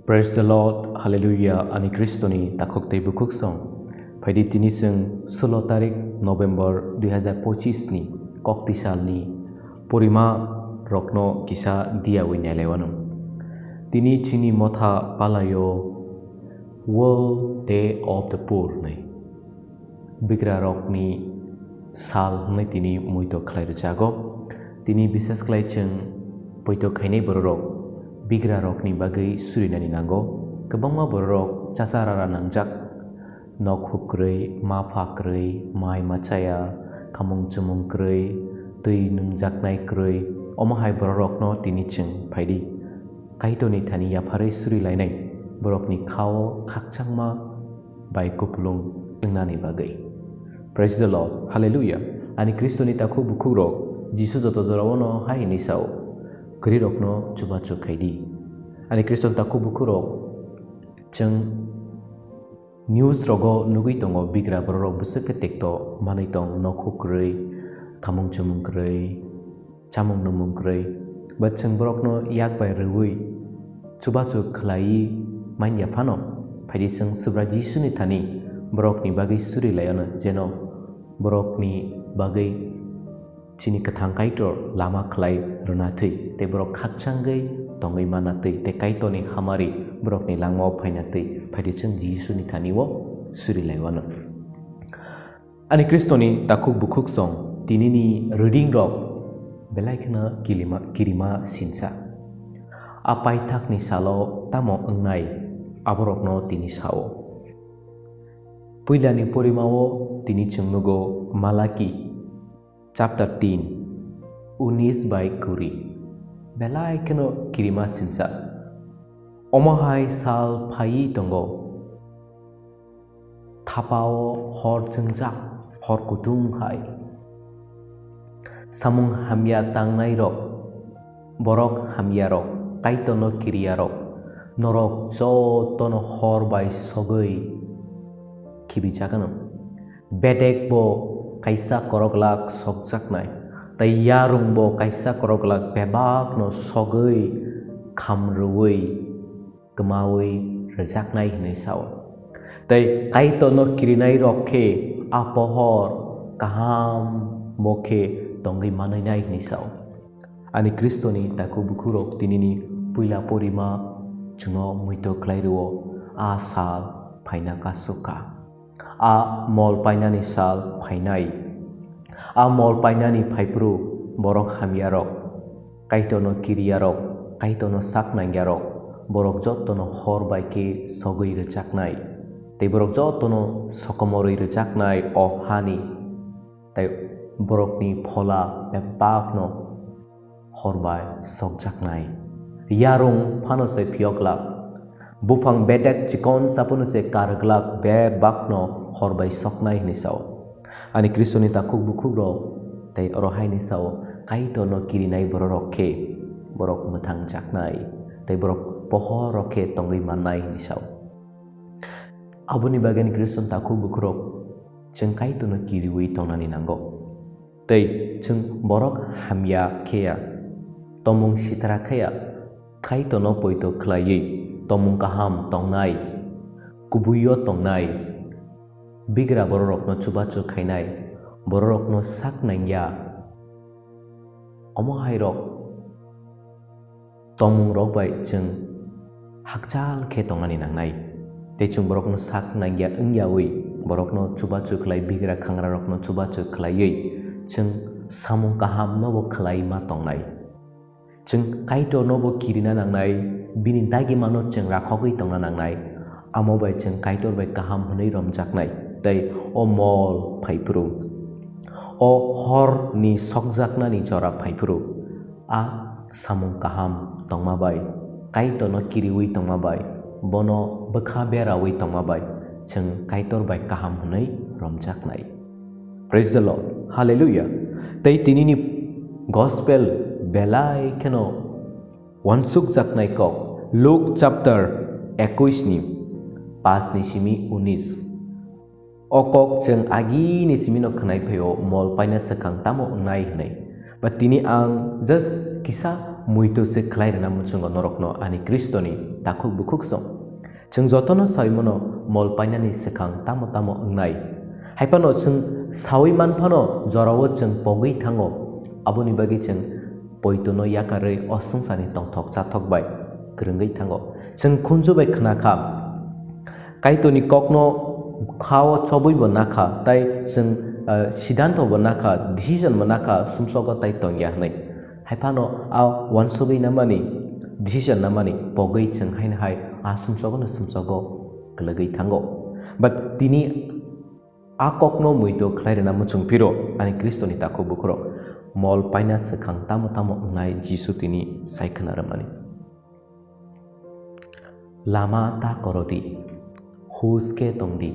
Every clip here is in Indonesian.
Praise the Lord, Hallelujah, ani Kristoni takok tei bukuk song. Phaiwi tini seng 16 tarik November 2025 ni kok tisal ni Porima rokno kisa dia winyalewanum. Tini chini motha palayo World Day of the Poor ni. Bigra ni sal ni tini muito klai jago. Tini bisas klai cheng poito khainai borok. Bigra ni bagai surinani nango. Kebangma borok casarara nangjak. Nok hukrei, ma fakrei, mai macaya, kamung cemung krei, tui nungjak nai krei. Omahai borok no tini cheng phaiwi. Kaito ni thani yapharai suri lainai. Borok ni khao khakchangma bai kupulung engnani bagai. Praise the Lord, Hallelujah. Ani Kristo ni takhu bukurok Jisu joto jorawono hai ni sao. Kerirokno coba kaidi. Ani Kriston takku bukurok ceng news rogo nugui tongo bigra borok busuk ketekto manai tong nokhu krei kamung chumung krei chamung numung krei bat ceng borokno yak bai rwui coba klai main yapano phaiwi ceng subra Jisu ni thani borokni bagai suri layana jeno borokni bagai chini kathang kaitor lama klai runatui te borok khakchangai tongai manatui te kaito ni hamari borok ni langmo phainatui phaiwi cheng Jisu ni thani wo suri laiwana. Ani Kristo ni takuk bukuk song tini ni reading rok belai kena kirima sinsa. Apai tak ni salo tamo engnai aborokno tini sao. Puila ni Porima wo tini cheng nugo Malaki chapter 3 19 by Kuri belai keno kirima sinsa omahai sal phai tongo thapa-o hor chwngjak hor kutung hai Samung hamya tangnairok borok hamya rok kaitono kiriyarok norok jotono hor bai sogoi kibijaganam bedekbo kaisa glak chukngjak nai tai yarung bo kaisa glak bebakno sogoi kham rwui kamawi rwjak nai hinai sao tai kaitono kinairok khe apohor kaham mokhe tongai manai nai hinai sao. Ani Kristo ni taku bukurok tinini Puila Porima chungo muito klai-o a sal phainaka suka a mol painani sal páinai a mol painani phaipru borok hamyarok kaitono kiriyarok kaitono chuknairok borok jotono hor baike sogoi rwjaknai te borok jotono sokomoroi rwjaknai o hani tai borokni phola bebakno horbai sokjaknai yarung phanosai phioglak bufang bedek chikon sapunuse karglak bebakno horbai soknai ni sao. Ani Kristo ni takuk bukuro tai orohai ni sao kaito no kirinai borok khe borok muthang jaknai tai borok pohor khe tongai manai ni sao. Abuni bagian Kristo takuk bukuro ceng kaito no kiriwi tongnani nango tai ceng borok hamya khea tomung sitara khea kaito no poito klai tomung kaham tongnai kubuyo tongnai bigra borok no coba khainai borok no saknaia omohai rok tomung rok bai cheng hakchal khe tongnani nangnai te chung borok no saknaia engyawi borok no coba khlai bigra khangra rok no coba khlaiei cheng samung kaham no khlai ma tongnai cheng kaito no bo kirina nangnai bini dagi mano cheng rakhogoi tongna nangnai amo bai cheng kaitor bai kaham hnei romjaknai tai o mol phaipru o hor ni sokjakna ni jora phaipru a samung kaham tongma bai kaito no kiriwi tongma bai bono bakha berawi tongma bai cheng kaitor bai kaham hnei romjaknai. Praise the Lord, Hallelujah. Tai tinini gospel belai keno wansuk jaknai kok Luke chapter 21 ni 5 ni simi 19 okok cheng agi ni simi no khnai pheo mol paina sakang tamo ngai hnai but tini ang just kisa muito se klairena muchungo norokno ani Kristoni takuk bukuksong chung jotono saimono mol painani sekang tamo tamo engnai haipano chung sawi manphano jorawo chung pogei thango aboni bagi chung poitono yakare osungsani tongthok chathok bai krungai thango chung khunjubai khnakha kaitoni kokno khao chobui bo nakha tai chung siddhanto bo nakha decision bo nakha sumsogo tai tongya hnai haipano a wansugai namani decision namani pogei chung hain hai a sumsogo no sumsogo klagai thango but tini a kokno muito klairena muchung piro ani Kristoni takuk bukro mol paina sekang tamo tamo ngai Jisu tini saikana ramani lama ta korodi huske tongdi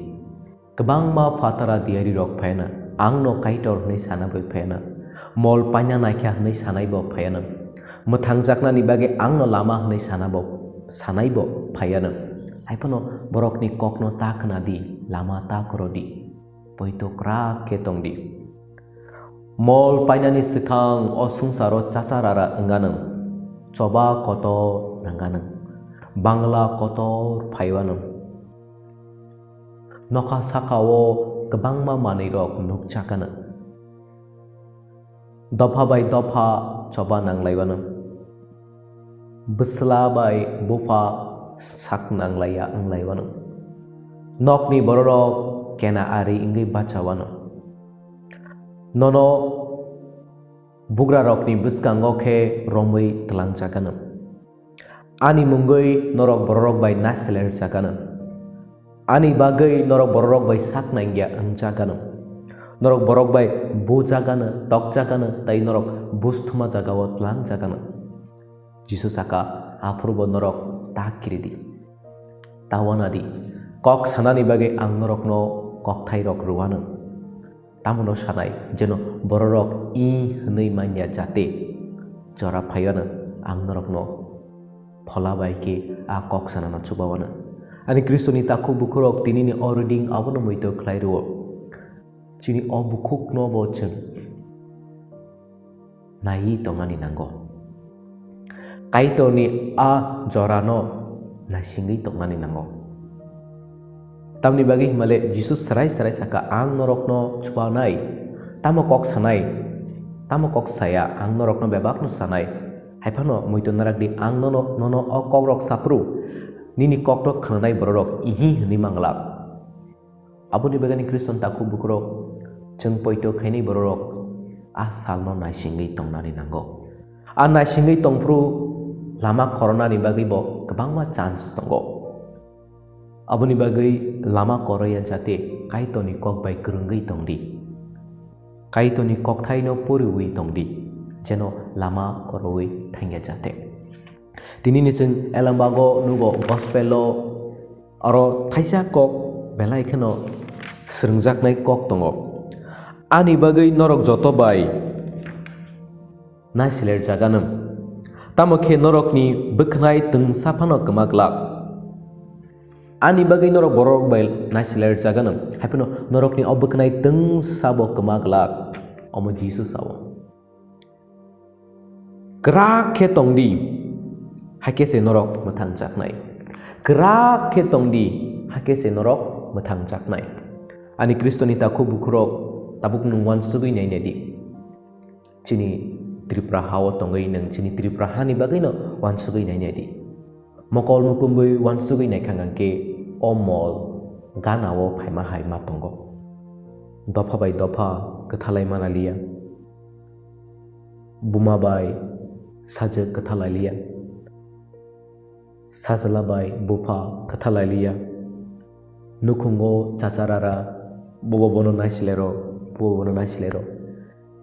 kebang ma fatara diari rok phaina angno kaitor nei sana bai phaina mol paina naikha nei sanai bo phaina muthangjak ni bage angno lama nei sana bo sanai bo phaina haipano bórokni kokno ta khna di lama ta korodi poito kra ke tongdi mol painani sekang osungsaro chacharara enganang coba kotor nanganang bangla kotor phaiwanang noka saka-o kebangma tangnairok nukchakana dopa bai dopa coba nanglaiwanang besla bai bufa sak nanglaya englaiwanang nokni bororok kena ari ingai bacawanang nono bugra rokni buskango khe rwui tlangjakana ani mungoi norok borok bai nasler jakana ani bagai norok borok bai saknaingya angjakana norok borok bai bujakana tokjakana tai norok busthuma jagao tlangjakana Jisu saka apurbo norok takiridi tawanadi kok sanani bagai ang norokno chuknairok ruwana tamono sanai jeno borok I hwnwi manya jate jora phaiwana ang norokno phola baike a kok sanana chubawana ani Kristoni takuk bukurok tinini oriding abono muito klai-o chini obukukno bo chen nai tongani nango kaitoni a jorano nasingi tongani nango tamni bagi himale Jisu sarai saka ang norokno chubanai tamo kok sanai tamo kok saya ang norokno bebakno sanai haipano muito narak di ang nono o kokrok sapru nini kokno khanai borok ihi hwnwi manglak aboni bagani Kriston takuk bukrok chung poito khainai borok a salno naisingei tongnani nango a naisingei tongpru lama corona ni bagi bo kebangma chance tongo aboni bagai lama koraya jate kaitoni kok bai krungai tongdi kaitoni kok thaino purui tongdi jeno lama koroi thangya jate tinini chung elambago nugo gospelo aro thaisa kok belai kheno srungjaknai kok tongo ani bagai norok joto bai naisiler jaganam tamokhe norokni bukhnai tung saphano kamaglak ani bagai norok borok bai naisiler jaganam haipino norokni obukhnai tung sabo kamaglak omo Jisu sawo krak khe tongdi hakhe se norok muthangjaknai krak khe tongdi hakhe se norok muthangjaknai ani Kristoni takuk bukurok tabuk nungwan sugui nai nedi chini Tripura hawo tongai nang chini Tripura hani bagai no wan sugui nai nedi mokol mukumbui wan sugui nai khangangke omol ganawo phaima haima tongo dopa bai dopa kathalai manaliya buma bai saje kathalaiya sajala bai bufa kathalaiya nukhungo chacharara bobono naisilero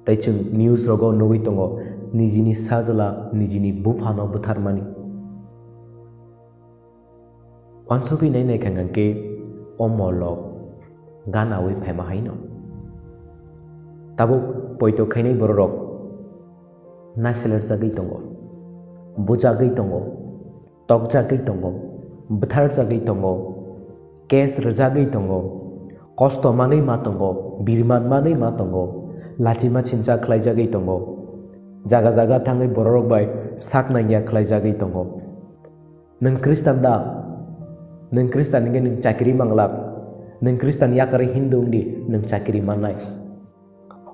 taichung news rogo nugui tongo nijini sajala nijini bufano butharmani wansugui nai khangangke omolok ganawi phaima haino tabuk poito khainai borok nasiler jagui tongo bujagui tongo tokjagui tongo buthar jagui tongo kes rjagui tongo kosto manei ma tongo birman manei ma tongo lachima chincha khlaijagui tongo jaga jaga thangai borok bai saknaia khlaijagui tongo nung Kristen da nung Kristen nge nung chakri manglak nung Kristen yakari Hindu di nung chakri manai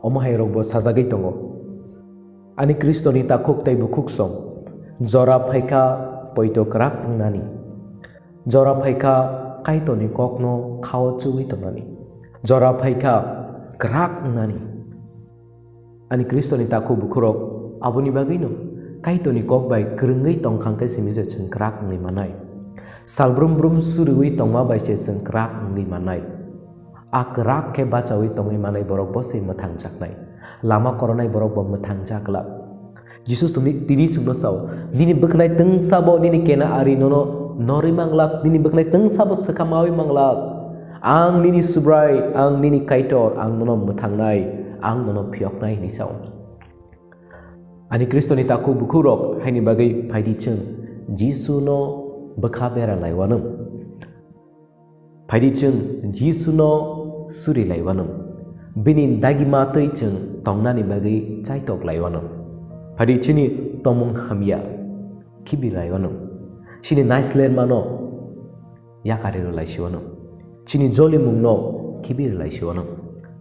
omahai rok bo sajagui tongo ani Kristoni ta khuk tai bu khuk som jora phaika poito krak nani jora phaika kaitoni kokno khao chui tonani jora phaika krak nani ani Kristoni ta khu bukhurok aboni bagino kaitoni kok bai krungai tong khangkai simije chung krak ngai manai salbrum brum surui tongma bai se chung krak ngai manai akrak ke bachawi tongai manai borok bose mathang jaknai lama koronai borok bo mathang jakla Jesus tini sungno saw nini beknai teng sabo nini kena ari nono nori manglak nini beknai teng sabo sekamawi manglak ang nini subrai ang nini kaitor ang nono mathangnai ang nono phioknai ni saw ani Kristoni taku bukhurok haini bagai phaidi chung Jisu no bekha bera laiwanam phaidi chung Jisu no suri laiwanam bini dagi matei chung tongnani bagai chaitok laiwanam phaidi chini tomung hamya kibi laiwanam chini naisler mano yakarero laisiwanam chini joli mungno kibi laisiwanam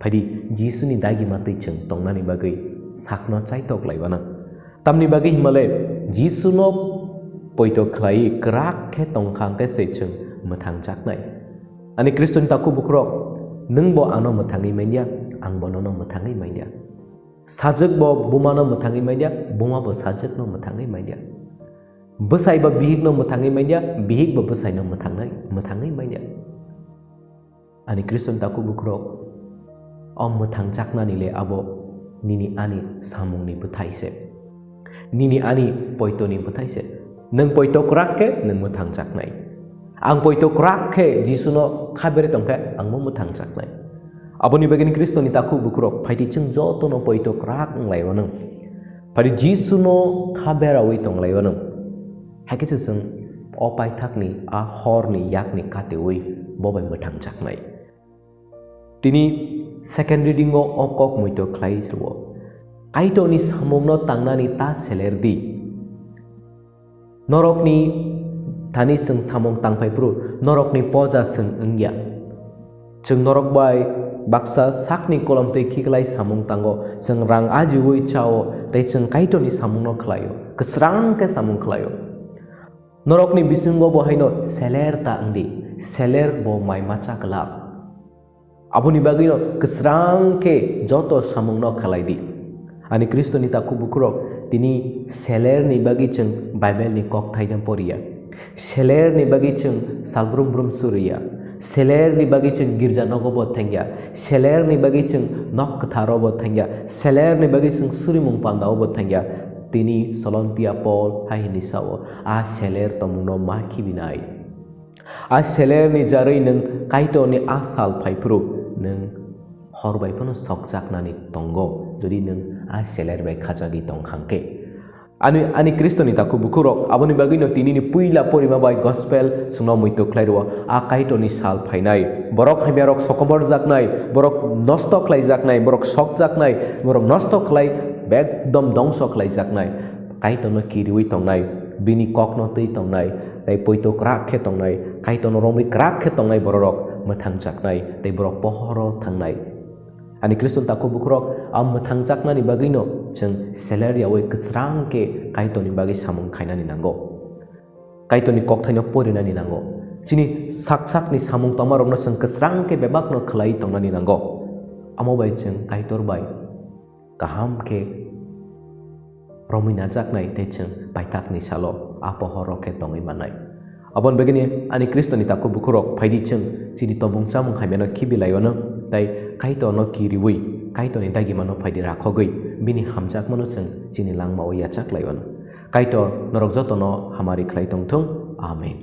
phaidi Jisu ni dagi matei chung tongnani bagai sakno chaitok laiwanam tamni bagi himale Jisu no poito khlai krak ke tongkhang ke sechung mathang jaknai ani Kristoni taku bukrok nung bo ano mathangi maindia ang bono no mathangi maindia sajak bo bumano mathangi maindia buma bo sajak no mathangi maindia besai ba bihik no mathangi maindia bihik bo besai no mathangi maindia ani Kristoni taku bukrok om mathang jakna nile abo nini ani samung ni buthaise nini ani poito ni buthaise nung poito krak ke nung mathang jaknai ang poito krak ke Jisu no khabere tongke ang mo mathang jaknai aboni bagini Kristoni taku bukrok phaiti chung joto no poito krak nglaiwanam phari Jisu no khabera wi tonglaiwanam hakhe chung opai thakni a horni yakni katewi bobai mathang jaknai tini second reading o okok muito khlai sro kaitoni samungno tangnani ta selerdi norokni thani sung samung tangpai pru norokni poja sung engya chung norok bai baksa sakni kolom te khiklai samung tango sung rang ajiwui chao te chung kaitoni samungno khlaio kesrang ke samung khlaio norokni bisungo bo haino seler ta angdi seler bo mai macha kala aboni bagino kesrang ke joto samungno khalaidi ani Kristoni taku bukrok tini seler ni bagi chung Bible ni kok thaidam poria seler ni bagi chung salbrum brum suria seler ni bagi chung girja nogobo thangya seler ni bagi chung nok tharo bo thangya seler ni bagi chung surimung pandao bo thangya tini solontia Paul hai ni sawo a seler tomuno maki binai a seler ni jarai nung kaito ni asal phaipru nung horbai pono sokjaknani tongo jodi nung a seler bai khajagi tongkhangke ani Kristoni taku bukurok aboni bagino tini ni Puila Porima bai gospel sungno muito khlairwa a kaitoni sal phainai borok hamyarok sokobor jaknai borok nosto khlai jaknai borok sok jaknai borok nosto khlai ekdom dongso khlai jaknai kaitono kirui tongnai bini kokno tei tongnai tai poito krak khe tongnai kaitono romi krak khe tongnai borok mathang jaknai tei borok pohoro thangnai ani Kristoni taku bukrok am mathang jaknani bagino chung salary awai kesrang ke kaitoni bagi samung khainani nango kaitoni kok thaino porinani nango chini sak ni samung tomarokno chung kesrang ke bebakno khlai tongnani nango amo bai chung kaitor bai kaham ke romina jaknai te chung paitak ni salo apohoro ke tongai manai abon begini ani Kristoni taku bukurok phaidi chung chini tobung chamung haimeno khibilaiwano tai kaito no kiriwi kaito ni dagi mano phaidi rakhogoi bini hamjak mano chung chini langma o yachak laiwano kaito norok joto no hamari khlai tongthong amen